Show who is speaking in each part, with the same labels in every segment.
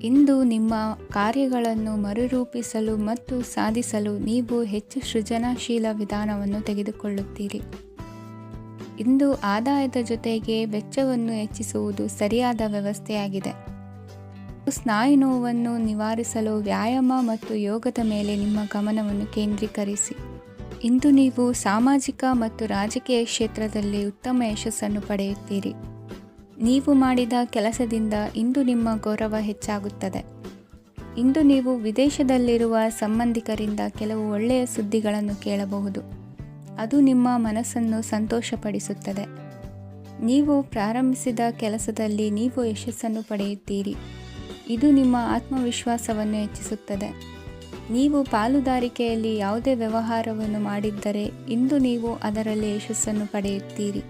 Speaker 1: ಇಂದು ನಿಮ್ಮ ಕಾರ್ಯಗಳನ್ನು ಮರುರೂಪಿಸಲು ಮತ್ತು ಸಾಧಿಸಲು ನೀವು ಹೆಚ್ಚು ಸೃಜನಶೀಲ ವಿಧಾನವನ್ನು ತೆಗೆದುಕೊಳ್ಳುತ್ತೀರಿ. ಇಂದು ಆದಾಯದ ಜೊತೆಗೆ ವೆಚ್ಚವನ್ನು ಹೆಚ್ಚಿಸುವುದು ಸರಿಯಾದ ವ್ಯವಸ್ಥೆಯಾಗಿದೆ. ಸ್ನಾಯು ನೋವನ್ನು ನಿವಾರಿಸಲು ವ್ಯಾಯಾಮ ಮತ್ತು ಯೋಗದ ಮೇಲೆ ನಿಮ್ಮ ಗಮನವನ್ನು ಕೇಂದ್ರೀಕರಿಸಿ. ಇಂದು ನೀವು ಸಾಮಾಜಿಕ ಮತ್ತು ರಾಜಕೀಯ ಕ್ಷೇತ್ರದಲ್ಲಿ ಉತ್ತಮ ಯಶಸ್ಸನ್ನು ಪಡೆಯುತ್ತೀರಿ. ನೀವು ಮಾಡಿದ ಕೆಲಸದಿಂದ ಇಂದು ನಿಮ್ಮ ಗೌರವ ಹೆಚ್ಚಾಗುತ್ತದೆ. ಇಂದು ನೀವು ವಿದೇಶದಲ್ಲಿರುವ ಸಂಬಂಧಿಕರಿಂದ ಕೆಲವು ಒಳ್ಳೆಯ ಸುದ್ದಿಗಳನ್ನು ಕೇಳಬಹುದು. ಅದು ನಿಮ್ಮ ಮನಸ್ಸನ್ನು ಸಂತೋಷಪಡಿಸುತ್ತದೆ. ನೀವು ಪ್ರಾರಂಭಿಸಿದ ಕೆಲಸದಲ್ಲಿ ನೀವು ಯಶಸ್ಸನ್ನು ಪಡೆಯುತ್ತೀರಿ. ಇದು ನಿಮ್ಮ ಆತ್ಮವಿಶ್ವಾಸವನ್ನು ಹೆಚ್ಚಿಸುತ್ತದೆ. ನೀವು ಪಾಲುದಾರಿಕೆಯಲ್ಲಿ ಯಾವುದೇ ವ್ಯವಹಾರವನ್ನು ಮಾಡಿದ್ದರೆ ಇಂದು ನೀವು ಅದರಲ್ಲಿ ಯಶಸ್ಸನ್ನು ಪಡೆಯುತ್ತೀರಿ.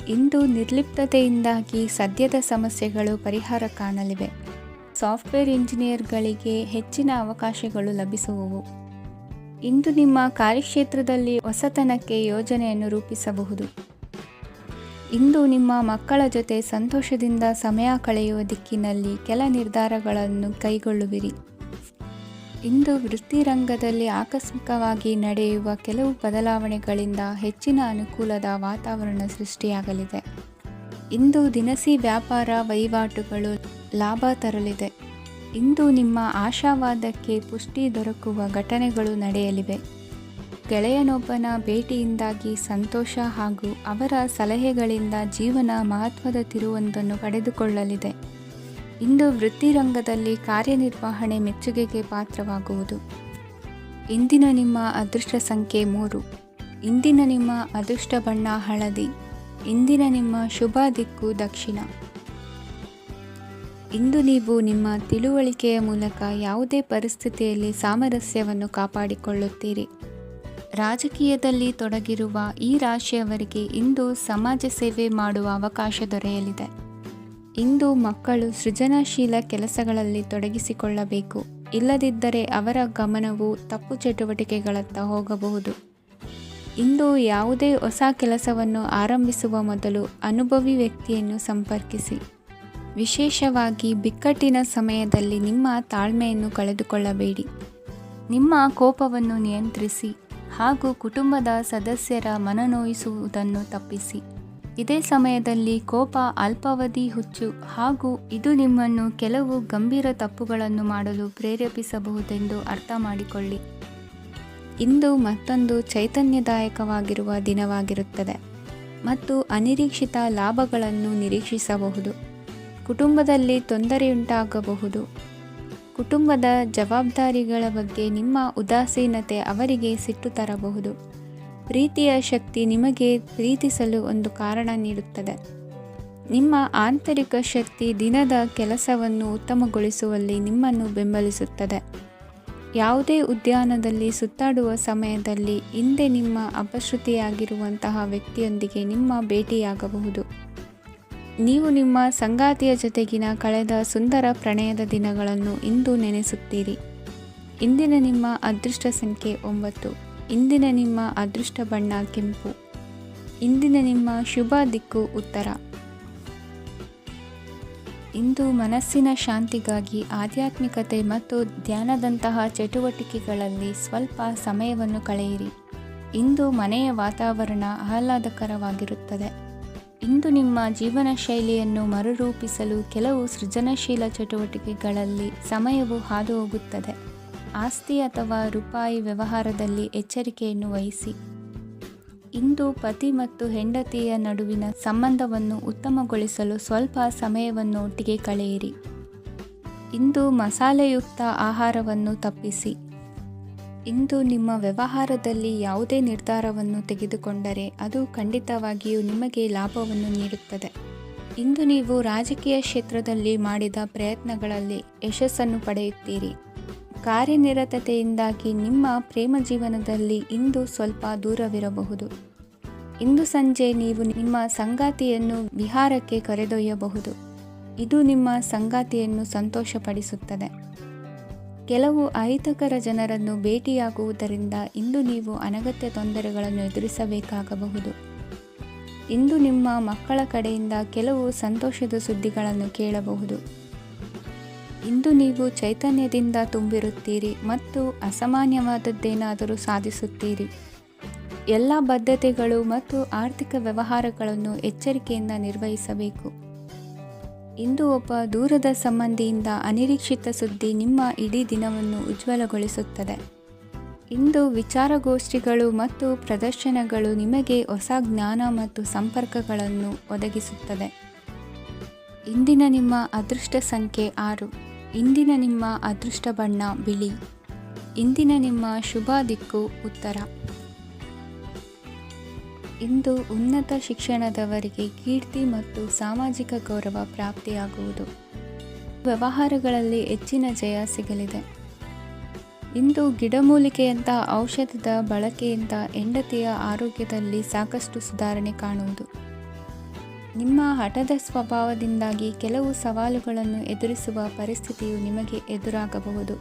Speaker 1: ಇಂದು ನಿರ್ಲಿಪ್ತತೆಯಿಂದಾಗಿ ಸದ್ಯದ ಸಮಸ್ಯೆಗಳು ಪರಿಹಾರ ಕಾಣಲಿವೆ. ಸಾಫ್ಟ್ವೇರ್ ಇಂಜಿನಿಯರ್ಗಳಿಗೆ ಹೆಚ್ಚಿನ ಅವಕಾಶಗಳು ಲಭಿಸುವವು. ಇಂದು ನಿಮ್ಮ ಕಾರ್ಯಕ್ಷೇತ್ರದಲ್ಲಿ ಹೊಸತನಕ್ಕೆ ಯೋಜನೆಯನ್ನು ರೂಪಿಸಬಹುದು. ಇಂದು ನಿಮ್ಮ ಮಕ್ಕಳ ಜೊತೆ ಸಂತೋಷದಿಂದ ಸಮಯ ಕಳೆಯುವ ದಿಕ್ಕಿನಲ್ಲಿ ಕೆಲ ನಿರ್ಧಾರಗಳನ್ನು ಕೈಗೊಳ್ಳುವಿರಿ. ಇಂದು ವೃತ್ತಿರಂಗದಲ್ಲಿ ಆಕಸ್ಮಿಕವಾಗಿ ನಡೆಯುವ ಕೆಲವು ಬದಲಾವಣೆಗಳಿಂದ ಹೆಚ್ಚಿನ ಅನುಕೂಲದ ವಾತಾವರಣ ಸೃಷ್ಟಿಯಾಗಲಿದೆ. ಇಂದು ದಿನಸಿ ವ್ಯಾಪಾರ ವಹಿವಾಟುಗಳು ಲಾಭ ತರಲಿದೆ. ಇಂದು ನಿಮ್ಮ ಆಶಾವಾದಕ್ಕೆ ಪುಷ್ಟಿ ದೊರಕುವ ಘಟನೆಗಳು ನಡೆಯಲಿವೆ. ಗೆಳೆಯನೊಬ್ಬನ ಭೇಟಿಯಿಂದಾಗಿ ಸಂತೋಷ ಹಾಗೂ ಅವರ ಸಲಹೆಗಳಿಂದ ಜೀವನ ಮಹತ್ವದ ತಿರುವೊಂದನ್ನು ಪಡೆದುಕೊಳ್ಳಲಿದೆ. ಇಂದು ವೃತ್ತಿರಂಗದಲ್ಲಿ ಕಾರ್ಯನಿರ್ವಹಣೆ ಮೆಚ್ಚುಗೆಗೆ ಪಾತ್ರವಾಗುವುದು. ಇಂದಿನ ನಿಮ್ಮ ಅದೃಷ್ಟ ಸಂಖ್ಯೆ 3. ಇಂದಿನ ನಿಮ್ಮ ಅದೃಷ್ಟ ಬಣ್ಣ ಹಳದಿ. ಇಂದಿನ ನಿಮ್ಮ ಶುಭ ದಿಕ್ಕು ದಕ್ಷಿಣ. ಇಂದು ನೀವು ನಿಮ್ಮ ತಿಳುವಳಿಕೆಯ ಮೂಲಕ ಯಾವುದೇ ಪರಿಸ್ಥಿತಿಯಲ್ಲಿ ಸಾಮರಸ್ಯವನ್ನು ಕಾಪಾಡಿಕೊಳ್ಳುತ್ತೀರಿ. ರಾಜಕೀಯದಲ್ಲಿ ತೊಡಗಿರುವ ಈ ರಾಶಿಯವರಿಗೆ ಇಂದು ಸಮಾಜ ಸೇವೆ ಮಾಡುವ ಅವಕಾಶ ದೊರೆಯಲಿದೆ. ಇಂದು ಮಕ್ಕಳು ಸೃಜನಶೀಲ ಕೆಲಸಗಳಲ್ಲಿ ತೊಡಗಿಸಿಕೊಳ್ಳಬೇಕು. ಇಲ್ಲದಿದ್ದರೆ ಅವರ ಗಮನವು ತಪ್ಪು ಚಟುವಟಿಕೆಗಳತ್ತ ಹೋಗಬಹುದು. ಇಂದು ಯಾವುದೇ ಹೊಸ ಕೆಲಸವನ್ನು ಆರಂಭಿಸುವ ಮೊದಲು ಅನುಭವಿ ವ್ಯಕ್ತಿಯನ್ನು ಸಂಪರ್ಕಿಸಿ. ವಿಶೇಷವಾಗಿ ಬಿಕ್ಕಟ್ಟಿನ ಸಮಯದಲ್ಲಿ ನಿಮ್ಮ ತಾಳ್ಮೆಯನ್ನು ಕಳೆದುಕೊಳ್ಳಬೇಡಿ. ನಿಮ್ಮ ಕೋಪವನ್ನು ನಿಯಂತ್ರಿಸಿ ಹಾಗೂ ಕುಟುಂಬದ ಸದಸ್ಯರ ಮನನೋಯಿಸುವುದನ್ನು ತಪ್ಪಿಸಿ. ಇದೇ ಸಮಯದಲ್ಲಿ ಕೋಪ ಅಲ್ಪಾವಧಿ ಹುಚ್ಚು ಹಾಗೂ ಇದು ನಿಮ್ಮನ್ನು ಕೆಲವು ಗಂಭೀರ ತಪ್ಪುಗಳನ್ನು ಮಾಡಲು ಪ್ರೇರೇಪಿಸಬಹುದೆಂದು ಅರ್ಥ ಮಾಡಿಕೊಳ್ಳಿ. ಇಂದು ಮತ್ತೊಂದು ಚೈತನ್ಯದಾಯಕವಾಗಿರುವ ದಿನವಾಗಿರುತ್ತದೆ ಮತ್ತು ಅನಿರೀಕ್ಷಿತ ಲಾಭಗಳನ್ನು ನಿರೀಕ್ಷಿಸಬಹುದು. ಕುಟುಂಬದಲ್ಲಿ ತೊಂದರೆಯುಂಟಾಗಬಹುದು. ಕುಟುಂಬದ ಜವಾಬ್ದಾರಿಗಳ ಬಗ್ಗೆ ನಿಮ್ಮ ಉದಾಸೀನತೆ ಅವರಿಗೆ ಸಿಟ್ಟು ತರಬಹುದು. ಪ್ರೀತಿಯ ಶಕ್ತಿ ನಿಮಗೆ ಪ್ರೀತಿಸಲು ಒಂದು ಕಾರಣ ನೀಡುತ್ತದೆ. ನಿಮ್ಮ ಆಂತರಿಕ ಶಕ್ತಿ ದಿನದ ಕೆಲಸವನ್ನು ಉತ್ತಮಗೊಳಿಸುವಲ್ಲಿ ನಿಮ್ಮನ್ನು ಬೆಂಬಲಿಸುತ್ತದೆ. ಯಾವುದೇ ಉದ್ಯಾನದಲ್ಲಿ ಸುತ್ತಾಡುವ ಸಮಯದಲ್ಲಿ ಹಿಂದೆ ನಿಮ್ಮ ಅಪಶ್ರುತಿಯಾಗಿರುವಂತಹ ವ್ಯಕ್ತಿಯೊಂದಿಗೆ ನಿಮ್ಮ ಭೇಟಿಯಾಗಬಹುದು. ನೀವು ನಿಮ್ಮ ಸಂಗಾತಿಯ ಜೊತೆಗಿನ ಕಳೆದ ಸುಂದರ ಪ್ರಣಯದ ದಿನಗಳನ್ನು ಇಂದು ನೆನೆಸುತ್ತೀರಿ. ಇಂದಿನ ನಿಮ್ಮ ಅದೃಷ್ಟ ಸಂಖ್ಯೆ 9. ಇಂದಿನ ನಿಮ್ಮ ಅದೃಷ್ಟ ಬಣ್ಣ ಕೆಂಪು. ಇಂದಿನ ನಿಮ್ಮ ಶುಭ ದಿಕ್ಕು ಉತ್ತರ. ಇಂದು ಮನಸ್ಸಿನ ಶಾಂತಿಗಾಗಿ ಆಧ್ಯಾತ್ಮಿಕತೆ ಮತ್ತು ಧ್ಯಾನದಂತಹ ಚಟುವಟಿಕೆಗಳಲ್ಲಿ ಸ್ವಲ್ಪ ಸಮಯವನ್ನು ಕಳೆಯಿರಿ. ಇಂದು ಮನೆಯ ವಾತಾವರಣ ಆಹ್ಲಾದಕರವಾಗಿರುತ್ತದೆ. ಇಂದು ನಿಮ್ಮ ಜೀವನ ಶೈಲಿಯನ್ನು ಮರುರೂಪಿಸಲು ಕೆಲವು ಸೃಜನಶೀಲ ಚಟುವಟಿಕೆಗಳಲ್ಲಿ ಸಮಯವು ಹಾದು ಹೋಗುತ್ತದೆ. ಆಸ್ತಿ ಅಥವಾ ರೂಪಾಯಿ ವ್ಯವಹಾರದಲ್ಲಿ ಎಚ್ಚರಿಕೆಯನ್ನು ವಹಿಸಿ. ಇಂದು ಪತಿ ಮತ್ತು ಹೆಂಡತಿಯ ನಡುವಿನ ಸಂಬಂಧವನ್ನು ಉತ್ತಮಗೊಳಿಸಲು ಸ್ವಲ್ಪ ಸಮಯವನ್ನು ಒಟ್ಟಿಗೆ ಕಳೆಯಿರಿ. ಇಂದು ಮಸಾಲೆಯುಕ್ತ ಆಹಾರವನ್ನು ತಪ್ಪಿಸಿ. ಇಂದು ನಿಮ್ಮ ವ್ಯವಹಾರದಲ್ಲಿ ಯಾವುದೇ ನಿರ್ಧಾರವನ್ನು ತೆಗೆದುಕೊಂಡರೆ ಅದು ಖಂಡಿತವಾಗಿಯೂ ನಿಮಗೆ ಲಾಭವನ್ನು ನೀಡುತ್ತದೆ. ಇಂದು ನೀವು ರಾಜಕೀಯ ಕ್ಷೇತ್ರದಲ್ಲಿ ಮಾಡಿದ ಪ್ರಯತ್ನಗಳಲ್ಲಿ ಯಶಸ್ಸನ್ನು ಪಡೆಯುತ್ತೀರಿ. ಕಾರ್ಯನಿರತತೆಯಿಂದಾಗಿ ನಿಮ್ಮ ಪ್ರೇಮ ಜೀವನದಲ್ಲಿ ಇಂದು ಸ್ವಲ್ಪ ದೂರವಿರಬಹುದು. ಇಂದು ಸಂಜೆ ನೀವು ನಿಮ್ಮ ಸಂಗಾತಿಯನ್ನು ವಿಹಾರಕ್ಕೆ ಕರೆದೊಯ್ಯಬಹುದು. ಇದು ನಿಮ್ಮ ಸಂಗಾತಿಯನ್ನು ಸಂತೋಷಪಡಿಸುತ್ತದೆ. ಕೆಲವು ಅಹಿತಕರ ಜನರನ್ನು ಭೇಟಿಯಾಗುವುದರಿಂದ ಇಂದು ನೀವು ಅನಗತ್ಯ ತೊಂದರೆಗಳನ್ನು ಎದುರಿಸಬೇಕಾಗಬಹುದು. ಇಂದು ನಿಮ್ಮ ಮಕ್ಕಳ ಕಡೆಯಿಂದ ಕೆಲವು ಸಂತೋಷದ ಸುದ್ದಿಗಳನ್ನು ಕೇಳಬಹುದು. ಇಂದು ನೀವು ಚೈತನ್ಯದಿಂದ ತುಂಬಿರುತ್ತೀರಿ ಮತ್ತು ಅಸಾಮಾನ್ಯವಾದದ್ದೇನಾದರೂ ಸಾಧಿಸುತ್ತೀರಿ. ಎಲ್ಲ ಬದ್ಧತೆಗಳು ಮತ್ತು ಆರ್ಥಿಕ ವ್ಯವಹಾರಗಳನ್ನು ಎಚ್ಚರಿಕೆಯಿಂದ ನಿರ್ವಹಿಸಬೇಕು. ಇಂದು ಒಬ್ಬ ದೂರದ ಸಂಬಂಧಿಯಿಂದ ಅನಿರೀಕ್ಷಿತ ಸುದ್ದಿ ನಿಮ್ಮ ಇಡೀ ದಿನವನ್ನು ಉಜ್ವಲಗೊಳಿಸುತ್ತದೆ. ಇಂದು ವಿಚಾರಗೋಷ್ಠಿಗಳು ಮತ್ತು ಪ್ರದರ್ಶನಗಳು ನಿಮಗೆ ಹೊಸ ಜ್ಞಾನ ಮತ್ತು ಸಂಪರ್ಕಗಳನ್ನು ಒದಗಿಸುತ್ತದೆ. ಇಂದಿನ ನಿಮ್ಮ ಅದೃಷ್ಟ ಸಂಖ್ಯೆ 6. ಇಂದಿನ ನಿಮ್ಮ ಅದೃಷ್ಟ ಬಣ್ಣ ಬಿಳಿ. ಇಂದಿನ ನಿಮ್ಮ ಶುಭ ದಿಕ್ಕು ಉತ್ತರ. ಇಂದು ಉನ್ನತ ಶಿಕ್ಷಣದವರಿಗೆ ಕೀರ್ತಿ ಮತ್ತು ಸಾಮಾಜಿಕ ಗೌರವ ಪ್ರಾಪ್ತಿಯಾಗುವುದು. ವ್ಯವಹಾರಗಳಲ್ಲಿ ಹೆಚ್ಚಿನ ಜಯ ಸಿಗಲಿದೆ. ಇಂದು ಗಿಡಮೂಲಿಕೆಯಂತಹ ಔಷಧದ ಬಳಕೆಯಿಂದ ಹೆಂಡತಿಯ ಆರೋಗ್ಯದಲ್ಲಿ ಸಾಕಷ್ಟು ಸುಧಾರಣೆ ಕಾಣುವುದು. ನಿಮ್ಮ ಹಠದ ಸ್ವಭಾವದಿಂದಾಗಿ ಕೆಲವು ಸವಾಲುಗಳನ್ನು ಎದುರಿಸುವ ಪರಿಸ್ಥಿತಿಯು ನಿಮಗೆ ಎದುರಾಗಬಹುದು.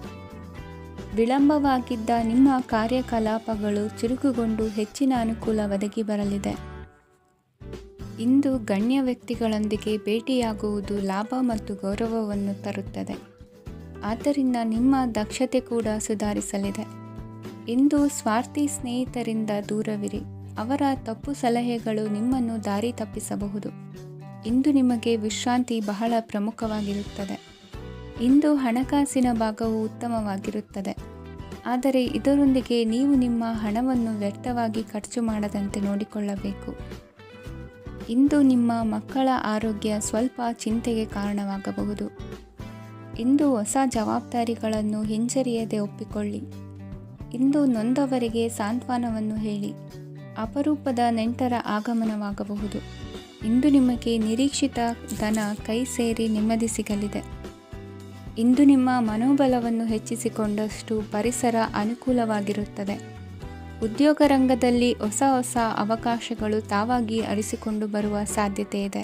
Speaker 1: ವಿಳಂಬವಾಗಿದ್ದ ನಿಮ್ಮ ಕಾರ್ಯಕಲಾಪಗಳು ಚುರುಕುಗೊಂಡು ಹೆಚ್ಚಿನ ಅನುಕೂಲ ಒದಗಿ ಬರಲಿದೆ. ಇಂದು ಗಣ್ಯ ವ್ಯಕ್ತಿಗಳೊಂದಿಗೆ ಭೇಟಿಯಾಗುವುದು ಲಾಭ ಮತ್ತು ಗೌರವವನ್ನು ತರುತ್ತದೆ. ಆದ್ದರಿಂದ ನಿಮ್ಮ ದಕ್ಷತೆ ಕೂಡ ಸುಧಾರಿಸಲಿದೆ. ಇಂದು ಸ್ವಾರ್ಥಿ ಸ್ನೇಹಿತರಿಂದ ದೂರವಿರಿ. ಅವರ ತಪ್ಪು ಸಲಹೆಗಳು ನಿಮ್ಮನ್ನು ದಾರಿ ತಪ್ಪಿಸಬಹುದು. ಇಂದು ನಿಮಗೆ ವಿಶ್ರಾಂತಿ ಬಹಳ ಪ್ರಮುಖವಾಗಿರುತ್ತದೆ. ಇಂದು ಹಣಕಾಸಿನ ಭಾಗವು ಉತ್ತಮವಾಗಿರುತ್ತದೆ. ಆದರೆ ಇದರೊಂದಿಗೆ ನೀವು ನಿಮ್ಮ ಹಣವನ್ನು ವ್ಯರ್ಥವಾಗಿ ಖರ್ಚು ಮಾಡದಂತೆ ನೋಡಿಕೊಳ್ಳಬೇಕು. ಇಂದು ನಿಮ್ಮ ಮಕ್ಕಳ ಆರೋಗ್ಯ ಸ್ವಲ್ಪ ಚಿಂತೆಗೆ ಕಾರಣವಾಗಬಹುದು. ಇಂದು ಹೊಸ ಜವಾಬ್ದಾರಿಗಳನ್ನು ಹಿಂಜರಿಯದೆ ಒಪ್ಪಿಕೊಳ್ಳಿ. ಇಂದು ನೊಂದವರಿಗೆ ಸಾಂತ್ವನವನ್ನು ಹೇಳಿ. ಅಪರೂಪದ ನೆಂಟರ ಆಗಮನವಾಗಬಹುದು. ಇಂದು ನಿಮಗೆ ನಿರೀಕ್ಷಿತ ಧನ ಕೈ ಸೇರಿ ನೆಮ್ಮದಿ ಸಿಗಲಿದೆ. ಇಂದು ನಿಮ್ಮ ಮನೋಬಲವನ್ನು ಹೆಚ್ಚಿಸಿಕೊಂಡಷ್ಟು ಪರಿಸರ ಅನುಕೂಲವಾಗಿರುತ್ತದೆ. ಉದ್ಯೋಗ ರಂಗದಲ್ಲಿ ಹೊಸ ಅವಕಾಶಗಳು ತಾವಾಗಿ ಅರಿಸಿಕೊಂಡು ಬರುವ ಸಾಧ್ಯತೆ ಇದೆ.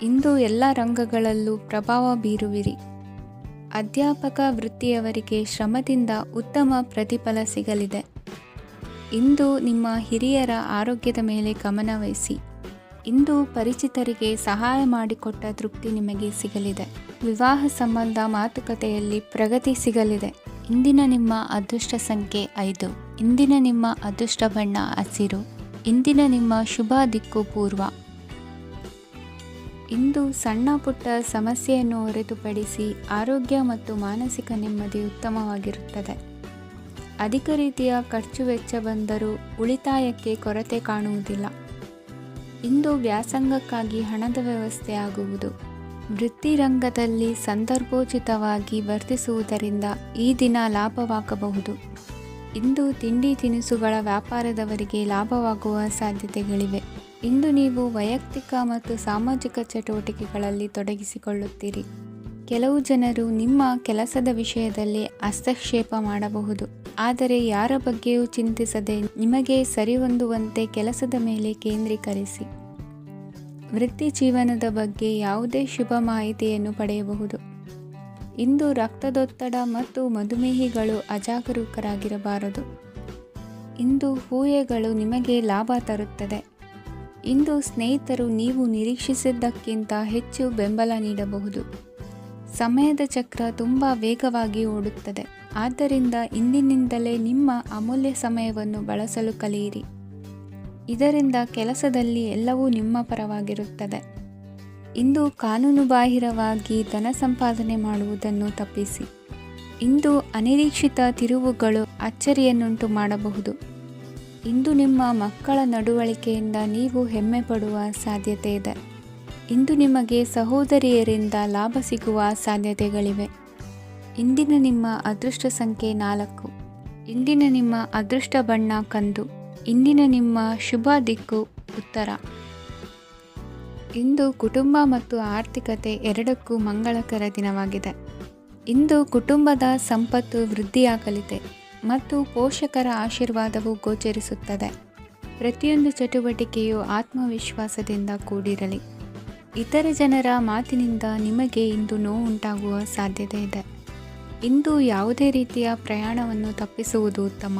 Speaker 1: ಇಂದು ಎಲ್ಲ ರಂಗಗಳಲ್ಲೂ ಪ್ರಭಾವ ಬೀರುವಿರಿ. ಅಧ್ಯಾಪಕ ವೃತ್ತಿಯವರಿಗೆ ಶ್ರಮದಿಂದ ಉತ್ತಮ ಪ್ರತಿಫಲ ಸಿಗಲಿದೆ. ಇಂದು ನಿಮ್ಮ ಹಿರಿಯರ ಆರೋಗ್ಯದ ಮೇಲೆ ಗಮನ ವಹಿಸಿ. ಇಂದು ಪರಿಚಿತರಿಗೆ ಸಹಾಯ ಮಾಡಿಕೊಟ್ಟ ತೃಪ್ತಿ ನಿಮಗೆ ಸಿಗಲಿದೆ. ವಿವಾಹ ಸಂಬಂಧ ಮಾತುಕತೆಯಲ್ಲಿ ಪ್ರಗತಿ ಸಿಗಲಿದೆ. ಇಂದಿನ ನಿಮ್ಮ ಅದೃಷ್ಟ ಸಂಖ್ಯೆ 5. ಇಂದಿನ ನಿಮ್ಮ ಅದೃಷ್ಟ ಬಣ್ಣ ಹಸಿರು. ಇಂದಿನ ನಿಮ್ಮ ಶುಭ ದಿಕ್ಕು ಪೂರ್ವ. ಇಂದು ಸಣ್ಣ ಪುಟ್ಟ ಸಮಸ್ಯೆಯನ್ನು ಹೊರತುಪಡಿಸಿ ಆರೋಗ್ಯ ಮತ್ತು ಮಾನಸಿಕ ನೆಮ್ಮದಿ ಉತ್ತಮವಾಗಿರುತ್ತದೆ. ಅಧಿಕ ರೀತಿಯ ಖರ್ಚು ವೆಚ್ಚ ಬಂದರೂ ಉಳಿತಾಯಕ್ಕೆ ಕೊರತೆ ಕಾಣುವುದಿಲ್ಲ. ಇಂದು ವ್ಯಾಸಂಗಕ್ಕಾಗಿ ಹಣದ ವ್ಯವಸ್ಥೆ ಆಗುವುದು. ವೃತ್ತಿರಂಗದಲ್ಲಿ ಸಂದರ್ಭೋಚಿತವಾಗಿ ವರ್ತಿಸುವುದರಿಂದ ಈ ದಿನ ಲಾಭವಾಗಬಹುದು. ಇಂದು ತಿಂಡಿ ತಿನಿಸುಗಳ ವ್ಯಾಪಾರದವರಿಗೆ ಲಾಭವಾಗುವ ಸಾಧ್ಯತೆಗಳಿವೆ. ಇಂದು ನೀವು ವೈಯಕ್ತಿಕ ಮತ್ತು ಸಾಮಾಜಿಕ ಚಟುವಟಿಕೆಗಳಲ್ಲಿ ತೊಡಗಿಸಿಕೊಳ್ಳುತ್ತೀರಿ. ಕೆಲವು ಜನರು ನಿಮ್ಮ ಕೆಲಸದ ವಿಷಯದಲ್ಲಿ ಹಸ್ತಕ್ಷೇಪ ಮಾಡಬಹುದು. ಆದರೆ ಯಾರ ಬಗ್ಗೆಯೂ ಚಿಂತಿಸದೆ ನಿಮಗೆ ಸರಿಹೊಂದುವಂತೆ ಕೆಲಸದ ಮೇಲೆ ಕೇಂದ್ರೀಕರಿಸಿ. ವೃತ್ತಿ ಜೀವನದ ಬಗ್ಗೆ ಯಾವುದೇ ಶುಭ ಮಾಹಿತಿಯನ್ನು ಪಡೆಯಬಹುದು. ಇಂದು ರಕ್ತದೊತ್ತಡ ಮತ್ತು ಮಧುಮೇಹಿಗಳು ಅಜಾಗರೂಕರಾಗಿರಬಾರದು. ಇಂದು ಊಹೆಗಳು ನಿಮಗೆ ಲಾಭ ತರುತ್ತದೆ. ಇಂದು ಸ್ನೇಹಿತರು ನೀವು ನಿರೀಕ್ಷಿಸಿದ್ದಕ್ಕಿಂತ ಹೆಚ್ಚು ಬೆಂಬಲ ನೀಡಬಹುದು. ಸಮಯದ ಚಕ್ರ ತುಂಬ ವೇಗವಾಗಿ ಓಡುತ್ತದೆ. ಆದ್ದರಿಂದ ಇಂದಿನಿಂದಲೇ ನಿಮ್ಮ ಅಮೂಲ್ಯ ಸಮಯವನ್ನು ಬಳಸಲು ಕಲಿಯಿರಿ. ಇದರಿಂದ ಕೆಲಸದಲ್ಲಿ ಎಲ್ಲವೂ ನಿಮ್ಮ ಪರವಾಗಿರುತ್ತದೆ. ಇಂದು ಕಾನೂನುಬಾಹಿರವಾಗಿ ಧನ ಸಂಪಾದನೆ ಮಾಡುವುದನ್ನು ತಪ್ಪಿಸಿ. ಇಂದು ಅನಿರೀಕ್ಷಿತ ತಿರುವುಗಳು ಅಚ್ಚರಿಯನ್ನುಂಟು ಮಾಡಬಹುದು. ಇಂದು ನಿಮ್ಮ ಮಕ್ಕಳ ನಡವಳಿಕೆಯಿಂದ ನೀವು ಹೆಮ್ಮೆ ಪಡುವ ಸಾಧ್ಯತೆ ಇದೆ. ಇಂದು ನಿಮಗೆ ಸಹೋದರಿಯರಿಂದ ಲಾಭ ಸಿಗುವ ಸಾಧ್ಯತೆಗಳಿವೆ. ಇಂದಿನ ನಿಮ್ಮ ಅದೃಷ್ಟ ಸಂಖ್ಯೆ 4. ಇಂದಿನ ನಿಮ್ಮ ಅದೃಷ್ಟ ಬಣ್ಣ ಕಂದು. ಇಂದಿನ ನಿಮ್ಮ ಶುಭ ದಿಕ್ಕು ಉತ್ತರ. ಇಂದು ಕುಟುಂಬ ಮತ್ತು ಆರ್ಥಿಕತೆ ಎರಡಕ್ಕೂ ಮಂಗಳಕರ ದಿನವಾಗಿದೆ. ಇಂದು ಕುಟುಂಬದ ಸಂಪತ್ತು ವೃದ್ಧಿಯಾಗಲಿದೆ ಮತ್ತು ಪೋಷಕರ ಆಶೀರ್ವಾದವು ಗೋಚರಿಸುತ್ತದೆ. ಪ್ರತಿಯೊಂದು ಚಟುವಟಿಕೆಯು ಆತ್ಮವಿಶ್ವಾಸದಿಂದ ಕೂಡಿರಲಿ. ಇತರ ಜನರ ಮಾತಿನಿಂದ ನಿಮಗೆ ಇಂದು ನೋವುಂಟಾಗುವ ಸಾಧ್ಯತೆ ಇದೆ. ಇಂದು ಯಾವುದೇ ರೀತಿಯ ಪ್ರಯಾಣವನ್ನು ತಪ್ಪಿಸುವುದು ಉತ್ತಮ.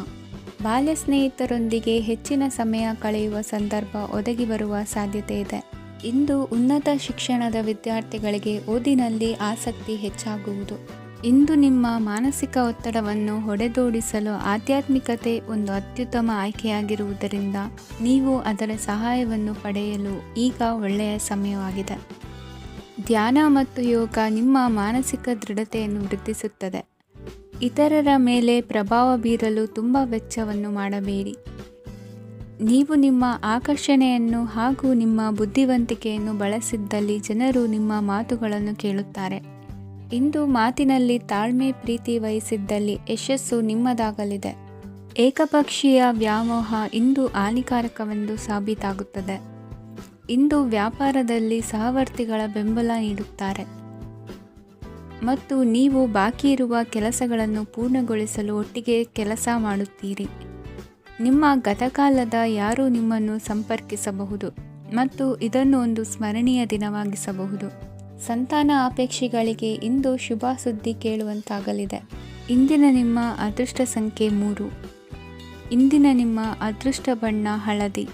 Speaker 1: ಬಾಲ್ಯ ಸ್ನೇಹಿತರೊಂದಿಗೆ ಹೆಚ್ಚಿನ ಸಮಯ ಕಳೆಯುವ ಸಂದರ್ಭ ಒದಗಿ ಬರುವ ಸಾಧ್ಯತೆ ಇದೆ. ಇಂದು ಉನ್ನತ ಶಿಕ್ಷಣದ ವಿದ್ಯಾರ್ಥಿಗಳಿಗೆ ಓದಿನಲ್ಲಿ ಆಸಕ್ತಿ ಹೆಚ್ಚಾಗುವುದು. ಇಂದು ನಿಮ್ಮ ಮಾನಸಿಕ ಒತ್ತಡವನ್ನು ಹೊಡೆದೋಡಿಸಲು ಆಧ್ಯಾತ್ಮಿಕತೆ ಒಂದು ಅತ್ಯುತ್ತಮ ಆಯ್ಕೆಯಾಗಿರುವುದರಿಂದ ನೀವು ಅದರ ಸಹಾಯವನ್ನು ಪಡೆಯಲು ಈಗ ಒಳ್ಳೆಯ ಸಮಯವಾಗಿದೆ. ಧ್ಯಾನ ಮತ್ತು ಯೋಗ ನಿಮ್ಮ ಮಾನಸಿಕ ದೃಢತೆಯನ್ನು ವೃದ್ಧಿಸುತ್ತದೆ. ಇತರರ ಮೇಲೆ ಪ್ರಭಾವ ಬೀರಲು ತುಂಬ ವೆಚ್ಚವನ್ನು ಮಾಡಬೇಡಿ. ನೀವು ನಿಮ್ಮ ಆಕರ್ಷಣೆಯನ್ನು ಹಾಗೂ ನಿಮ್ಮ ಬುದ್ಧಿವಂತಿಕೆಯನ್ನು ಬಳಸಿದ್ದಲ್ಲಿ ಜನರು ನಿಮ್ಮ ಮಾತುಗಳನ್ನು ಕೇಳುತ್ತಾರೆ. ಇಂದು ಮಾತಿನಲ್ಲಿ ತಾಳ್ಮೆ ಪ್ರೀತಿ ವಹಿಸಿದ್ದಲ್ಲಿ ಯಶಸ್ಸು ನಿಮ್ಮದಾಗಲಿದೆ. ಏಕಪಕ್ಷೀಯ ವ್ಯಾಮೋಹ ಇಂದು ಹಾನಿಕಾರಕವೆಂದು ಸಾಬೀತಾಗುತ್ತದೆ. ಇಂದು ವ್ಯಾಪಾರದಲ್ಲಿ ಸಹವರ್ತಿಗಳ ಬೆಂಬಲ ನೀಡುತ್ತಾರೆ ಮತ್ತು ನೀವು ಬಾಕಿ ಇರುವ ಕೆಲಸಗಳನ್ನು ಪೂರ್ಣಗೊಳಿಸಲು ಒಟ್ಟಿಗೆ ಕೆಲಸ ಮಾಡುತ್ತೀರಿ. ನಿಮ್ಮ ಗತಕಾಲದ ಯಾರೂ ನಿಮ್ಮನ್ನು ಸಂಪರ್ಕಿಸಬಹುದು ಮತ್ತು ಇದನ್ನು ಒಂದು ಸ್ಮರಣೀಯ ದಿನವಾಗಿಸಬಹುದು. ಸಂತಾನ ಅಪೇಕ್ಷೆಗಳಿಗೆ ಇಂದು ಶುಭ ಸುದ್ದಿ ಕೇಳುವಂತಾಗಲಿದೆ. ಇಂದಿನ ನಿಮ್ಮ ಅದೃಷ್ಟ ಸಂಖ್ಯೆ 3. ಇಂದಿನ ನಿಮ್ಮ ಅದೃಷ್ಟ ಬಣ್ಣ ಹಳದಿ.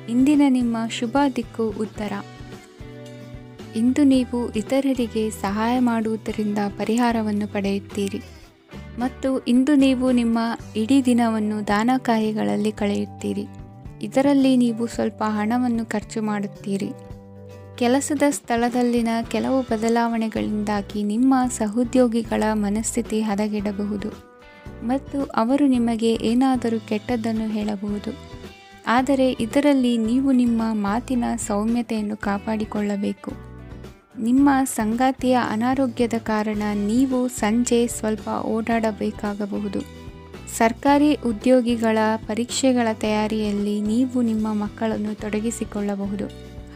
Speaker 1: ಇಂದಿನ ನಿಮ್ಮ ಶುಭ ದಿಕ್ಕು ಉತ್ತರ. ಇಂದು ನೀವು ಇತರರಿಗೆ ಸಹಾಯ ಮಾಡುವುದರಿಂದ ಪರಿಹಾರವನ್ನು ಪಡೆಯುತ್ತೀರಿ ಮತ್ತು ಇಂದು ನೀವು ನಿಮ್ಮ ಇಡೀ ದಿನವನ್ನು ದಾನ ಕಾರ್ಯಗಳಲ್ಲಿ ಕಳೆಯುತ್ತೀರಿ. ಇದರಲ್ಲಿ ನೀವು ಸ್ವಲ್ಪ ಹಣವನ್ನು ಖರ್ಚು ಮಾಡುತ್ತೀರಿ. ಕೆಲಸದ ಸ್ಥಳದಲ್ಲಿನ ಕೆಲವು ಬದಲಾವಣೆಗಳಿಂದಾಗಿ ನಿಮ್ಮ ಸಹೋದ್ಯೋಗಿಗಳ ಮನಸ್ಥಿತಿ ಹದಗೆಡಬಹುದು ಮತ್ತು ಅವರು ನಿಮಗೆ ಏನಾದರೂ ಕೆಟ್ಟದ್ದನ್ನು ಹೇಳಬಹುದು. ಆದರೆ ಇದರಲ್ಲಿ ನೀವು ನಿಮ್ಮ ಮಾತಿನ ಸೌಮ್ಯತೆಯನ್ನು ಕಾಪಾಡಿಕೊಳ್ಳಬೇಕು. ನಿಮ್ಮ ಸಂಗಾತಿಯ ಅನಾರೋಗ್ಯದ ಕಾರಣ ನೀವು ಸಂಜೆ ಸ್ವಲ್ಪ ಓಡಾಡಬೇಕಾಗಬಹುದು. ಸರ್ಕಾರಿ ಉದ್ಯೋಗಿಗಳ ಪರೀಕ್ಷೆಗಳ ತಯಾರಿಯಲ್ಲಿ ನೀವು ನಿಮ್ಮ ಮಕ್ಕಳನ್ನು ತೊಡಗಿಸಿಕೊಳ್ಳಬಹುದು.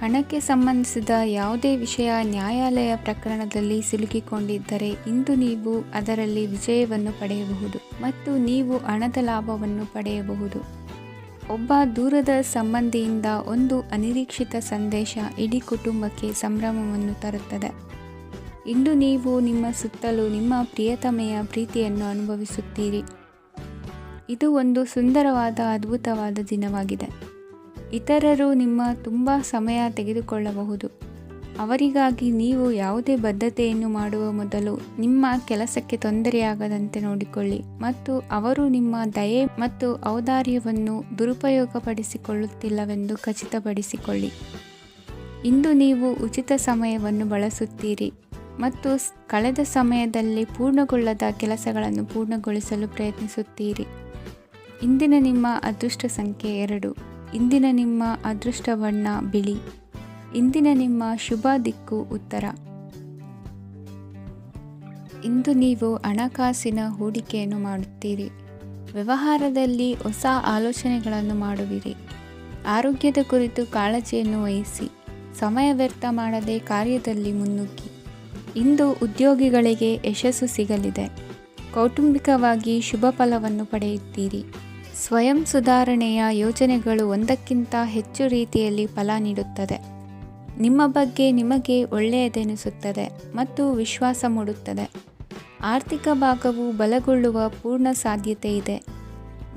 Speaker 1: ಹಣಕ್ಕೆ ಸಂಬಂಧಿಸಿದ ಯಾವುದೇ ವಿಷಯ ನ್ಯಾಯಾಲಯ ಪ್ರಕರಣದಲ್ಲಿ ಸಿಲುಕಿಕೊಂಡಿದ್ದರೆ ಇಂದು ನೀವು ಅದರಲ್ಲಿ ವಿಜಯವನ್ನು ಪಡೆಯಬಹುದು ಮತ್ತು ನೀವು ಹಣದ ಲಾಭವನ್ನು ಪಡೆಯಬಹುದು. ಒಬ್ಬ ದೂರದ ಸಂಬಂಧಿಯಿಂದ ಒಂದು ಅನಿರೀಕ್ಷಿತ ಸಂದೇಶ ಇಡೀ ಕುಟುಂಬಕ್ಕೆ ಸಂಭ್ರಮವನ್ನು ತರುತ್ತದೆ. ಇಂದು ನೀವು ನಿಮ್ಮ ಸುತ್ತಲೂ ನಿಮ್ಮ ಪ್ರಿಯತಮೆಯ ಪ್ರೀತಿಯನ್ನು ಅನುಭವಿಸುತ್ತೀರಿ. ಇದು ಒಂದು ಸುಂದರವಾದ ಅದ್ಭುತವಾದ ದಿನವಾಗಿದೆ. ಇತರರು ನಿಮ್ಮ ತುಂಬ ಸಮಯ ತೆಗೆದುಕೊಳ್ಳಬಹುದು. ಅವರಿಗಾಗಿ ನೀವು ಯಾವುದೇ ಬದ್ಧತೆಯನ್ನು ಮಾಡುವ ಮೊದಲು ನಿಮ್ಮ ಕೆಲಸಕ್ಕೆ ತೊಂದರೆಯಾಗದಂತೆ ನೋಡಿಕೊಳ್ಳಿ ಮತ್ತು ಅವರು ನಿಮ್ಮ ದಯೆ ಮತ್ತು ಔದಾರ್ಯವನ್ನು ದುರುಪಯೋಗಪಡಿಸಿಕೊಳ್ಳುತ್ತಿಲ್ಲವೆಂದು ಖಚಿತಪಡಿಸಿಕೊಳ್ಳಿ. ಇಂದು ನೀವು ಉಚಿತ ಸಮಯವನ್ನು ಬಳಸುತ್ತೀರಿ ಮತ್ತು ಕಳೆದ ಸಮಯದಲ್ಲಿ ಪೂರ್ಣಗೊಳ್ಳದ ಕೆಲಸಗಳನ್ನು ಪೂರ್ಣಗೊಳಿಸಲು ಪ್ರಯತ್ನಿಸುತ್ತೀರಿ. ಇಂದಿನ ನಿಮ್ಮ ಅದೃಷ್ಟ ಸಂಖ್ಯೆ 2. ಇಂದಿನ ನಿಮ್ಮ ಅದೃಷ್ಟ ಬಣ್ಣ ಬಿಳಿ. ಇಂದಿನ ನಿಮ್ಮ ಶುಭ ದಿಕ್ಕು ಉತ್ತರ. ಇಂದು ನೀವು ಹಣಕಾಸಿನ ಹೂಡಿಕೆಯನ್ನು ಮಾಡುತ್ತೀರಿ. ವ್ಯವಹಾರದಲ್ಲಿ ಹೊಸ ಆಲೋಚನೆಗಳನ್ನು ಮಾಡುವಿರಿ. ಆರೋಗ್ಯದ ಕುರಿತು ಕಾಳಜಿಯನ್ನು ವಹಿಸಿ. ಸಮಯ ವ್ಯರ್ಥ ಮಾಡದೆ ಕಾರ್ಯದಲ್ಲಿ ಮುನ್ನುಗ್ಗಿ. ಇಂದು ಉದ್ಯೋಗಿಗಳಿಗೆ ಯಶಸ್ಸು ಸಿಗಲಿದೆ. ಕೌಟುಂಬಿಕವಾಗಿ ಶುಭ ಫಲವನ್ನು ಪಡೆಯುತ್ತೀರಿ. ಸ್ವಯಂ ಸುಧಾರಣೆಯ ಯೋಜನೆಗಳು ಒಂದಕ್ಕಿಂತ ಹೆಚ್ಚು ರೀತಿಯಲ್ಲಿ ಫಲ ನೀಡುತ್ತದೆ. ನಿಮ್ಮ ಬಗ್ಗೆ ನಿಮಗೆ ಒಳ್ಳೆಯದೆನಿಸುತ್ತದೆ ಮತ್ತು ವಿಶ್ವಾಸ ಮೂಡುತ್ತದೆ. ಆರ್ಥಿಕ ಭಾಗವು ಬಲಗೊಳ್ಳುವ ಪೂರ್ಣ ಸಾಧ್ಯತೆ ಇದೆ.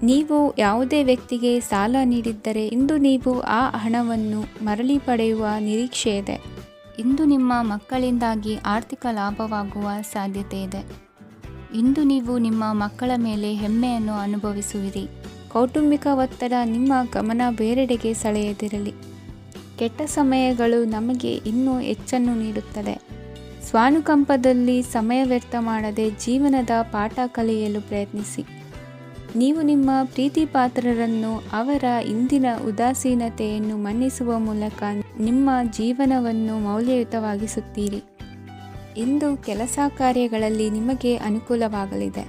Speaker 1: ನೀವು ಯಾವುದೇ ವ್ಯಕ್ತಿಗೆ ಸಾಲ ನೀಡಿದ್ದರೆ ಇಂದು ನೀವು ಆ ಹಣವನ್ನು ಮರಳಿ ಪಡೆಯುವ ನಿರೀಕ್ಷೆ ಇದೆ. ಇಂದು ನಿಮ್ಮ ಮಕ್ಕಳಿಂದಾಗಿ ಆರ್ಥಿಕ ಲಾಭವಾಗುವ ಸಾಧ್ಯತೆ ಇದೆ. ಇಂದು ನೀವು ನಿಮ್ಮ ಮಕ್ಕಳ ಮೇಲೆ ಹೆಮ್ಮೆಯನ್ನು ಅನುಭವಿಸುವಿರಿ. ಕೌಟುಂಬಿಕ ಒತ್ತಡ ನಿಮ್ಮ ಗಮನ ಬೇರೆಡೆಗೆ ಸೆಳೆಯದಿರಲಿ. ಕೆಟ್ಟ ಸಮಯಗಳು ನಮಗೆ ಇನ್ನೂ ಹೆಚ್ಚನ್ನು ನೀಡುತ್ತದೆ. ಸ್ವಾನುಕಂಪದಲ್ಲಿ ಸಮಯ ವ್ಯರ್ಥ ಮಾಡದೆ ಜೀವನದ ಪಾಠ ಕಲಿಯಲು ಪ್ರಯತ್ನಿಸಿ. ನೀವು ನಿಮ್ಮ ಪ್ರೀತಿ ಪಾತ್ರರನ್ನು ಅವರ ಇಂದಿನ ಉದಾಸೀನತೆಯನ್ನು ಮನ್ನಿಸುವ ಮೂಲಕ ನಿಮ್ಮ ಜೀವನವನ್ನು ಮೌಲ್ಯಯುತವಾಗಿಸುತ್ತೀರಿ. ಇಂದು ಕೆಲಸ ಕಾರ್ಯಗಳಲ್ಲಿ ನಿಮಗೆ ಅನುಕೂಲವಾಗಲಿದೆ.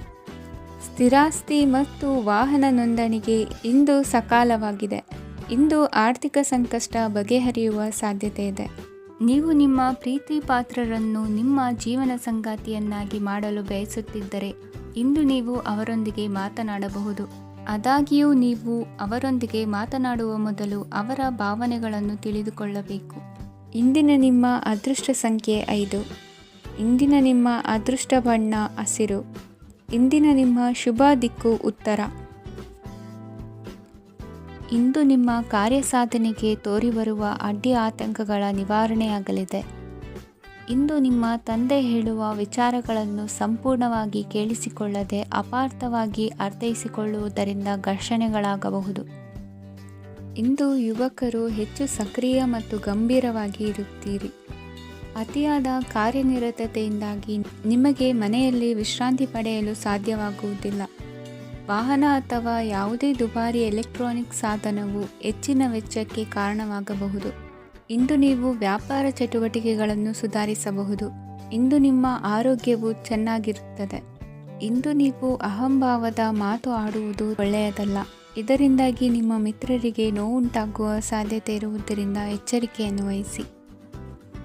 Speaker 1: ಸ್ಥಿರಾಸ್ತಿ ಮತ್ತು ವಾಹನ ನೋಂದಣಿಗೆ ಇಂದು ಸಕಾಲವಾಗಿದೆ. ಇಂದು ಆರ್ಥಿಕ ಸಂಕಷ್ಟ ಬಗೆಹರಿಯುವ ಸಾಧ್ಯತೆ ಇದೆ. ನೀವು ನಿಮ್ಮ ಪ್ರೀತಿ ಪಾತ್ರರನ್ನು ನಿಮ್ಮ ಜೀವನ ಸಂಗಾತಿಯನ್ನಾಗಿ ಮಾಡಲು ಬಯಸುತ್ತಿದ್ದರೆ ಇಂದು ನೀವು ಅವರೊಂದಿಗೆ ಮಾತನಾಡಬಹುದು. ಆದಾಗ್ಯೂ ನೀವು ಅವರೊಂದಿಗೆ ಮಾತನಾಡುವ ಮೊದಲು ಅವರ ಭಾವನೆಗಳನ್ನು ತಿಳಿದುಕೊಳ್ಳಬೇಕು. ಇಂದಿನ ನಿಮ್ಮ ಅದೃಷ್ಟ ಸಂಖ್ಯೆ 5. ಇಂದಿನ ನಿಮ್ಮ ಅದೃಷ್ಟ ಬಣ್ಣ ಹಸಿರು. ಇಂದಿನ ನಿಮ್ಮ ಶುಭ ದಿಕ್ಕು ಉತ್ತರ. ಇಂದು ನಿಮ್ಮ ಕಾರ್ಯಸಾಧನೆಗೆ ತೋರಿಬರುವ ಅಡ್ಡಿ ಆತಂಕಗಳ ನಿವಾರಣೆಯಾಗಲಿದೆ. ಇಂದು ನಿಮ್ಮ ತಂದೆ ಹೇಳುವ ವಿಚಾರಗಳನ್ನು ಸಂಪೂರ್ಣವಾಗಿ ಕೇಳಿಸಿಕೊಳ್ಳದೆ ಅಪಾರ್ಥವಾಗಿ ಅರ್ಥೈಸಿಕೊಳ್ಳುವುದರಿಂದ ಘರ್ಷಣೆಗಳಾಗಬಹುದು. ಇಂದು ಯುವಕರು ಹೆಚ್ಚು ಸಕ್ರಿಯ ಮತ್ತು ಗಂಭೀರವಾಗಿ ಇರುತ್ತೀರಿ. ಅತಿಯಾದ ಕಾರ್ಯನಿರತತೆಯಿಂದಾಗಿ ನಿಮಗೆ ಮನೆಯಲ್ಲಿ ವಿಶ್ರಾಂತಿ ಪಡೆಯಲು ಸಾಧ್ಯವಾಗುವುದಿಲ್ಲ. ವಾಹನ ಅಥವಾ ಯಾವುದೇ ದುಬಾರಿ ಎಲೆಕ್ಟ್ರಾನಿಕ್ ಸಾಧನವು ಹೆಚ್ಚಿನ ವೆಚ್ಚಕ್ಕೆ ಕಾರಣವಾಗಬಹುದು. ಇಂದು ನೀವು ವ್ಯಾಪಾರ ಚಟುವಟಿಕೆಗಳನ್ನು ಸುಧಾರಿಸಬಹುದು. ಇಂದು ನಿಮ್ಮ ಆರೋಗ್ಯವು ಚೆನ್ನಾಗಿರುತ್ತದೆ. ಇಂದು ನೀವು ಅಹಂಭಾವದ ಮಾತು ಆಡುವುದು ಒಳ್ಳೆಯದಲ್ಲ. ಇದರಿಂದಾಗಿ ನಿಮ್ಮ ಮಿತ್ರರಿಗೆ ನೋವುಂಟಾಗುವ ಸಾಧ್ಯತೆ ಇರುವುದರಿಂದ ಎಚ್ಚರಿಕೆಯನ್ನು ವಹಿಸಿ.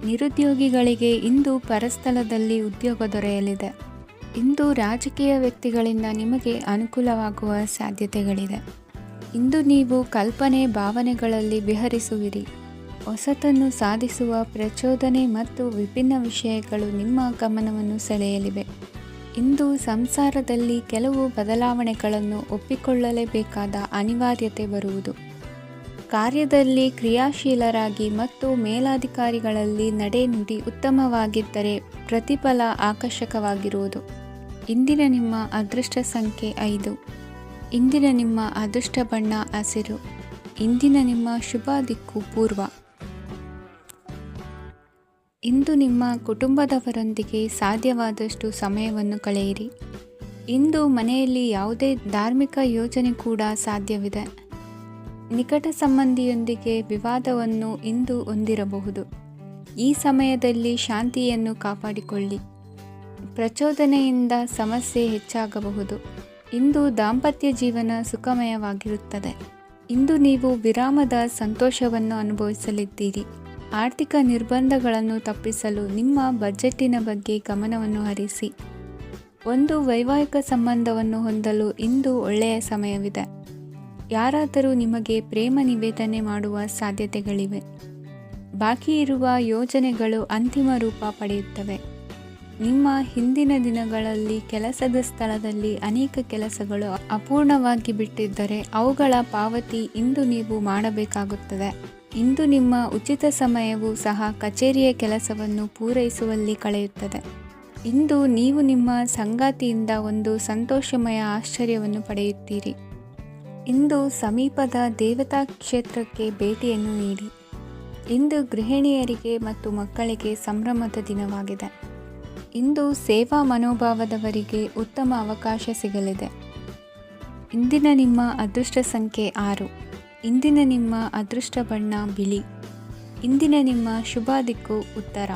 Speaker 1: ನಿರುದ್ಯೋಗಿಗಳಿಗೆ ಇಂದು ಪರಸ್ಥಳದಲ್ಲಿ ಉದ್ಯೋಗ ದೊರೆಯಲಿದೆ. ಇಂದು ರಾಜಕೀಯ ವ್ಯಕ್ತಿಗಳಿಂದ ನಿಮಗೆ ಅನುಕೂಲವಾಗುವ ಸಾಧ್ಯತೆಗಳಿದೆ. ಇಂದು ನೀವು ಕಲ್ಪನೆ ಭಾವನೆಗಳಲ್ಲಿ ವಿಹರಿಸುವಿರಿ. ಹೊಸತನ್ನು ಸಾಧಿಸುವ ಪ್ರಚೋದನೆ ಮತ್ತು ವಿಭಿನ್ನ ವಿಷಯಗಳು ನಿಮ್ಮ ಗಮನವನ್ನು ಸೆಳೆಯಲಿವೆ. ಇಂದು ಸಂಸಾರದಲ್ಲಿ ಕೆಲವು ಬದಲಾವಣೆಗಳನ್ನು ಒಪ್ಪಿಕೊಳ್ಳಲೇಬೇಕಾದ ಅನಿವಾರ್ಯತೆ ಬರುವುದು. ಕಾರ್ಯದಲ್ಲಿ ಕ್ರಿಯಾಶೀಲರಾಗಿ ಮತ್ತು ಮೇಲಾಧಿಕಾರಿಗಳಲ್ಲಿ ನಡೆನುಡಿ ಉತ್ತಮವಾಗಿದ್ದರೆ ಪ್ರತಿಫಲ ಆಕರ್ಷಕವಾಗಿರುವುದು. ಇಂದಿನ ನಿಮ್ಮ ಅದೃಷ್ಟ ಸಂಖ್ಯೆ 5. ಇಂದಿನ ನಿಮ್ಮ ಅದೃಷ್ಟ ಬಣ್ಣ ಹಸಿರು. ಇಂದಿನ ನಿಮ್ಮ ಶುಭ ದಿಕ್ಕು ಪೂರ್ವ. ಇಂದು ನಿಮ್ಮ ಕುಟುಂಬದವರೊಂದಿಗೆ ಸಾಧ್ಯವಾದಷ್ಟು ಸಮಯವನ್ನು ಕಳೆಯಿರಿ. ಇಂದು ಮನೆಯಲ್ಲಿ ಯಾವುದೇ ಧಾರ್ಮಿಕ ಯೋಜನೆ ಕೂಡ ಸಾಧ್ಯವಿದೆ. ನಿಕಟ ಸಂಬಂಧಿಯೊಂದಿಗೆ ವಿವಾದವನ್ನು ಇಂದು ಹೊಂದಿರಬಹುದು. ಈ ಸಮಯದಲ್ಲಿ ಶಾಂತಿಯನ್ನು ಕಾಪಾಡಿಕೊಳ್ಳಿ. ಪ್ರಚೋದನೆಯಿಂದ ಸಮಸ್ಯೆ ಹೆಚ್ಚಾಗಬಹುದು. ಇಂದು ದಾಂಪತ್ಯ ಜೀವನ ಸುಖಮಯವಾಗಿರುತ್ತದೆ. ಇಂದು ನೀವು ವಿರಾಮದ ಸಂತೋಷವನ್ನು ಅನುಭವಿಸಲಿದ್ದೀರಿ. ಆರ್ಥಿಕ ನಿರ್ಬಂಧಗಳನ್ನು ತಪ್ಪಿಸಲು ನಿಮ್ಮ ಬಜೆಟ್ಟಿನ ಬಗ್ಗೆ ಗಮನವನ್ನು ಹರಿಸಿ. ಒಂದು ವೈವಾಹಿಕ ಸಂಬಂಧವನ್ನು ಹೊಂದಲು ಇಂದು ಒಳ್ಳೆಯ ಸಮಯವಿದೆ. ಯಾರಾದರೂ ನಿಮಗೆ ಪ್ರೇಮ ನಿವೇದನೆ ಮಾಡುವ ಸಾಧ್ಯತೆಗಳಿವೆ. ಬಾಕಿ ಇರುವ ಯೋಜನೆಗಳು ಅಂತಿಮ ರೂಪ ಪಡೆಯುತ್ತವೆ. ನಿಮ್ಮ ಹಿಂದಿನ ದಿನಗಳಲ್ಲಿ ಕೆಲಸದ ಸ್ಥಳದಲ್ಲಿ ಅನೇಕ ಕೆಲಸಗಳು ಅಪೂರ್ಣವಾಗಿ ಬಿಟ್ಟಿದ್ದರೆ ಅವುಗಳ ಪಾವತಿ ಇಂದು ನೀವು ಮಾಡಬೇಕಾಗುತ್ತದೆ. ಇಂದು ನಿಮ್ಮ ಉಚಿತ ಸಮಯವು ಸಹ ಕಚೇರಿಯ ಕೆಲಸವನ್ನು ಪೂರೈಸುವಲ್ಲಿ ಕಳೆಯುತ್ತದೆ. ಇಂದು ನೀವು ನಿಮ್ಮ ಸಂಗಾತಿಯಿಂದ ಒಂದು ಸಂತೋಷಮಯ ಆಶ್ಚರ್ಯವನ್ನು ಪಡೆಯುತ್ತೀರಿ. ಇಂದು ಸಮೀಪದ ದೇವತಾ ಕ್ಷೇತ್ರಕ್ಕೆ ಭೇಟಿಯನ್ನು ನೀಡಿ. ಇಂದು ಗೃಹಿಣಿಯರಿಗೆ ಮತ್ತು ಮಕ್ಕಳಿಗೆ ಸಂಭ್ರಮದ ದಿನವಾಗಿದೆ. ಇಂದು ಸೇವಾ ಮನೋಭಾವದವರಿಗೆ ಉತ್ತಮ ಅವಕಾಶ ಸಿಗಲಿದೆ. ಇಂದಿನ ನಿಮ್ಮ ಅದೃಷ್ಟ ಸಂಖ್ಯೆ 6. ಇಂದಿನ ನಿಮ್ಮ ಅದೃಷ್ಟ ಬಣ್ಣ ಬಿಳಿ. ಇಂದಿನ ನಿಮ್ಮ ಶುಭ ದಿಕ್ಕು ಉತ್ತರ.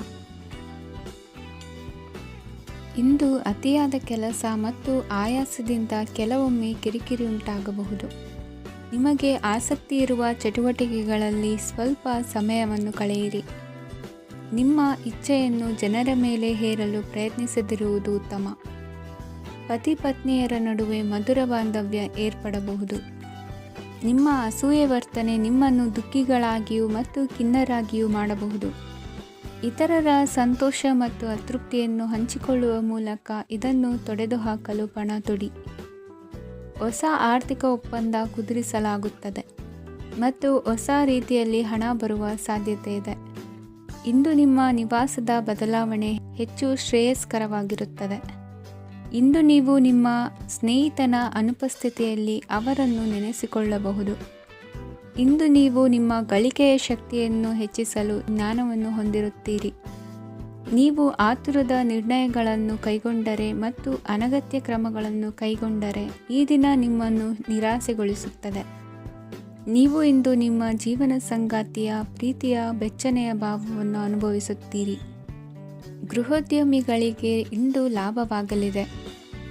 Speaker 1: ಇಂದು ಅತಿಯಾದ ಕೆಲಸ ಮತ್ತು ಆಯಾಸದಿಂದ ಕೆಲವೊಮ್ಮೆ ಕಿರಿಕಿರಿ ಉಂಟಾಗಬಹುದು. ನಿಮಗೆ ಆಸಕ್ತಿ ಇರುವ ಚಟುವಟಿಕೆಗಳಲ್ಲಿ ಸ್ವಲ್ಪ ಸಮಯವನ್ನು ಕಳೆಯಿರಿ. ನಿಮ್ಮ ಇಚ್ಛೆಯನ್ನು ಜನರ ಮೇಲೆ ಹೇರಲು ಪ್ರಯತ್ನಿಸದಿರುವುದು ಉತ್ತಮ. ಪತಿ ಪತ್ನಿಯರ ನಡುವೆ ಮಧುರ ಬಾಂಧವ್ಯ ಏರ್ಪಡಬಹುದು. ನಿಮ್ಮ ಅಸೂಯೆ ವರ್ತನೆ ನಿಮ್ಮನ್ನು ದುಃಖಿಗಳಾಗಿಯೂ ಮತ್ತು ಖಿನ್ನರಾಗಿಯೂ ಮಾಡಬಹುದು. ಇತರರ ಸಂತೋಷ ಮತ್ತು ಅತೃಪ್ತಿಯನ್ನು ಹಂಚಿಕೊಳ್ಳುವ ಮೂಲಕ ಇದನ್ನು ತೊಡೆದುಹಾಕಲು ಪಣ ತೊಡಿ. ಹೊಸ ಆರ್ಥಿಕ ಒಪ್ಪಂದ ಕುದುರಿಸಲಾಗುತ್ತದೆ ಮತ್ತು ಹೊಸ ರೀತಿಯಲ್ಲಿ ಹಣ ಬರುವ ಸಾಧ್ಯತೆ ಇದೆ. ಇಂದು ನಿಮ್ಮ ನಿವಾಸದ ಬದಲಾವಣೆ ಹೆಚ್ಚು ಶ್ರೇಯಸ್ಕರವಾಗಿರುತ್ತದೆ. ಇಂದು ನೀವು ನಿಮ್ಮ ಸ್ನೇಹಿತನ ಅನುಪಸ್ಥಿತಿಯಲ್ಲಿ ಅವರನ್ನು ನೆನೆಸಿಕೊಳ್ಳಬಹುದು. ಇಂದು ನೀವು ನಿಮ್ಮ ಗಳಿಕೆಯ ಶಕ್ತಿಯನ್ನು ಹೆಚ್ಚಿಸಲು ಜ್ಞಾನವನ್ನು ಹೊಂದಿರುತ್ತೀರಿ. ನೀವು ಆತುರದ ನಿರ್ಣಯಗಳನ್ನು ಕೈಗೊಂಡರೆ ಮತ್ತು ಅನಗತ್ಯ ಕ್ರಮಗಳನ್ನು ಕೈಗೊಂಡರೆ ಈ ದಿನ ನಿಮ್ಮನ್ನು ನಿರಾಸೆಗೊಳಿಸುತ್ತದೆ. ನೀವು ಇಂದು ನಿಮ್ಮ ಜೀವನ ಸಂಗಾತಿಯ ಪ್ರೀತಿಯ ಬೆಚ್ಚನೆಯ ಭಾವವನ್ನು ಅನುಭವಿಸುತ್ತೀರಿ. ಗೃಹೋದ್ಯಮಿಗಳಿಗೆ ಇಂದು ಲಾಭವಾಗಲಿದೆ.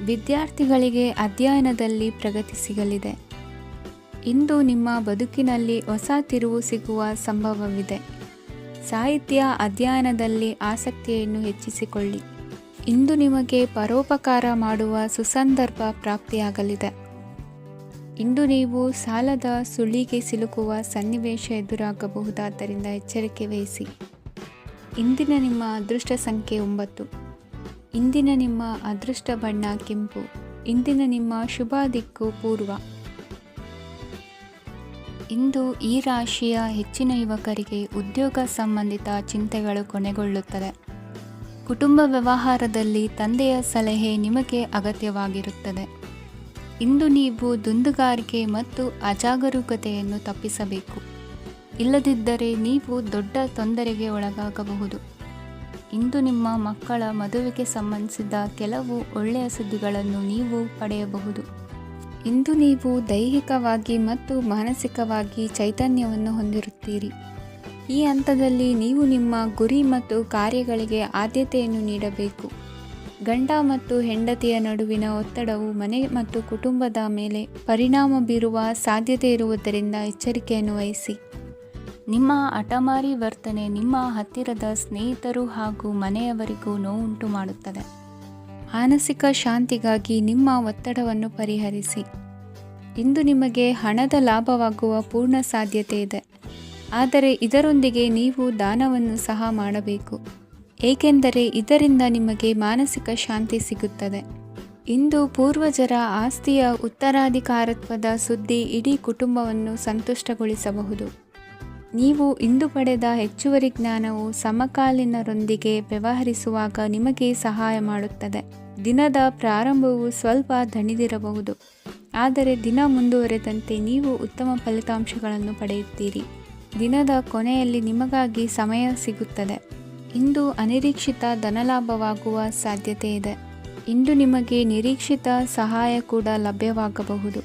Speaker 1: ವಿದ್ಯಾರ್ಥಿಗಳಿಗೆ ಅಧ್ಯಯನದಲ್ಲಿ ಪ್ರಗತಿ ಸಿಗಲಿದೆ. ಇಂದು ನಿಮ್ಮ ಬದುಕಿನಲ್ಲಿ ಹೊಸ ತಿರುವು ಸಿಗುವ ಸಂಭವವಿದೆ. ಸಾಹಿತ್ಯ ಅಧ್ಯಯನದಲ್ಲಿ ಆಸಕ್ತಿಯನ್ನು ಹೆಚ್ಚಿಸಿಕೊಳ್ಳಿ. ಇಂದು ನಿಮಗೆ ಪರೋಪಕಾರ ಮಾಡುವ ಸುಸಂದರ್ಭ ಪ್ರಾಪ್ತಿಯಾಗಲಿದೆ. ಇಂದು ನೀವು ಸಾಲದ ಸುಳಿಗೆ ಸಿಲುಕುವ ಸನ್ನಿವೇಶ ಎದುರಾಗಬಹುದಾದ್ದರಿಂದ ಎಚ್ಚರಿಕೆ ವಹಿಸಿ. ಇಂದಿನ ನಿಮ್ಮ ಅದೃಷ್ಟ ಸಂಖ್ಯೆ 9. ಇಂದಿನ ನಿಮ್ಮ ಅದೃಷ್ಟ ಬಣ್ಣ ಕೆಂಪು. ಇಂದಿನ ನಿಮ್ಮ ಶುಭ ದಿಕ್ಕು ಪೂರ್ವ. ಇಂದು ಈ ರಾಶಿಯ ಹೆಚ್ಚಿನ ಯುವಕರಿಗೆ ಉದ್ಯೋಗ ಸಂಬಂಧಿತ ಚಿಂತೆಗಳು ಕೊನೆಗೊಳ್ಳುತ್ತದೆ. ಕುಟುಂಬ ವ್ಯವಹಾರದಲ್ಲಿ ತಂದೆಯ ಸಲಹೆ ನಿಮಗೆ ಅಗತ್ಯವಾಗಿರುತ್ತದೆ. ಇಂದು ನೀವು ದುಂದುಗಾರಿಕೆ ಮತ್ತು ಅಜಾಗರೂಕತೆಯನ್ನು ತಪ್ಪಿಸಬೇಕು. ಇಲ್ಲದಿದ್ದರೆ ನೀವು ದೊಡ್ಡ ತೊಂದರೆಗೆ ಒಳಗಾಗಬಹುದು. ಇಂದು ನಿಮ್ಮ ಮಕ್ಕಳ ಮದುವೆಗೆ ಸಂಬಂಧಿಸಿದ ಕೆಲವು ಒಳ್ಳೆಯ ಸುದ್ದಿಗಳನ್ನು ನೀವು ಪಡೆಯಬಹುದು. ಇಂದು ನೀವು ದೈಹಿಕವಾಗಿ ಮತ್ತು ಮಾನಸಿಕವಾಗಿ ಚೈತನ್ಯವನ್ನು ಹೊಂದಿರುತ್ತೀರಿ. ಈ ಹಂತದಲ್ಲಿ ನೀವು ನಿಮ್ಮ ಗುರಿ ಮತ್ತು ಕಾರ್ಯಗಳಿಗೆ ಆದ್ಯತೆಯನ್ನು ನೀಡಬೇಕು. ಗಂಡ ಮತ್ತು ಹೆಂಡತಿಯ ನಡುವಿನ ಒತ್ತಡವು ಮನೆ ಮತ್ತು ಕುಟುಂಬದ ಮೇಲೆ ಪರಿಣಾಮ ಬೀರುವ ಸಾಧ್ಯತೆ ಇರುವುದರಿಂದ ಎಚ್ಚರಿಕೆಯನ್ನು ವಹಿಸಿ. ನಿಮ್ಮ ಹಠಮಾರಿ ವರ್ತನೆ ನಿಮ್ಮ ಹತ್ತಿರದ ಸ್ನೇಹಿತರು ಹಾಗೂ ಮನೆಯವರಿಗೂ ನೋವುಂಟು ಮಾಡುತ್ತದೆ. ಮಾನಸಿಕ ಶಾಂತಿಗಾಗಿ ನಿಮ್ಮ ಒತ್ತಡವನ್ನು ಪರಿಹರಿಸಿ. ಇಂದು ನಿಮಗೆ ಹಣದ ಲಾಭವಾಗುವ ಪೂರ್ಣ ಸಾಧ್ಯತೆ ಇದೆ, ಆದರೆ ಇದರೊಂದಿಗೆ ನೀವು ದಾನವನ್ನು ಸಹ ಮಾಡಬೇಕು, ಏಕೆಂದರೆ ಇದರಿಂದ ನಿಮಗೆ ಮಾನಸಿಕ ಶಾಂತಿ ಸಿಗುತ್ತದೆ. ಇಂದು ಪೂರ್ವಜರ ಆಸ್ತಿಯ ಉತ್ತರಾಧಿಕಾರತ್ವದ ಸುದ್ದಿ ಇಡೀ ಕುಟುಂಬವನ್ನು ಸಂತುಷ್ಟಗೊಳಿಸಬಹುದು. ನೀವು ಇಂದು ಪಡೆದ ಹೆಚ್ಚುವರಿ ಜ್ಞಾನವು ಸಮಕಾಲೀನರೊಂದಿಗೆ ವ್ಯವಹರಿಸುವಾಗ ನಿಮಗೆ ಸಹಾಯ ಮಾಡುತ್ತದೆ. ದಿನದ ಪ್ರಾರಂಭವು ಸ್ವಲ್ಪ ದಣಿದಿರಬಹುದು, ಆದರೆ ದಿನ ಮುಂದುವರೆದಂತೆ ನೀವು ಉತ್ತಮ ಫಲಿತಾಂಶಗಳನ್ನು ಪಡೆಯುತ್ತೀರಿ. ದಿನದ ಕೊನೆಯಲ್ಲಿ ನಿಮಗಾಗಿ ಸಮಯ ಸಿಗುತ್ತದೆ. ಇಂದು ಅನಿರೀಕ್ಷಿತ ಧನಲಾಭವಾಗುವ ಸಾಧ್ಯತೆ ಇದೆ. ಇಂದು ನಿಮಗೆ ನಿರೀಕ್ಷಿತ ಸಹಾಯ ಕೂಡ ಲಭ್ಯವಾಗಬಹುದು.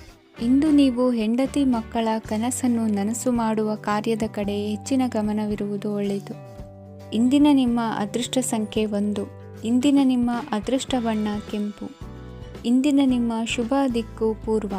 Speaker 1: ಇಂದು ನೀವು ಹೆಂಡತಿ ಮಕ್ಕಳ ಕನಸನ್ನು ನನಸು ಮಾಡುವ ಕಾರ್ಯದ ಕಡೆ ಹೆಚ್ಚಿನ ಗಮನವಿರುವುದು ಒಳ್ಳೆಯದು. ಇಂದಿನ ನಿಮ್ಮ ಅದೃಷ್ಟ ಸಂಖ್ಯೆ 1. ಇಂದಿನ ನಿಮ್ಮ ಅದೃಷ್ಟ ಬಣ್ಣ ಕೆಂಪು. ಇಂದಿನ ನಿಮ್ಮ ಶುಭ ದಿಕ್ಕು ಪೂರ್ವ.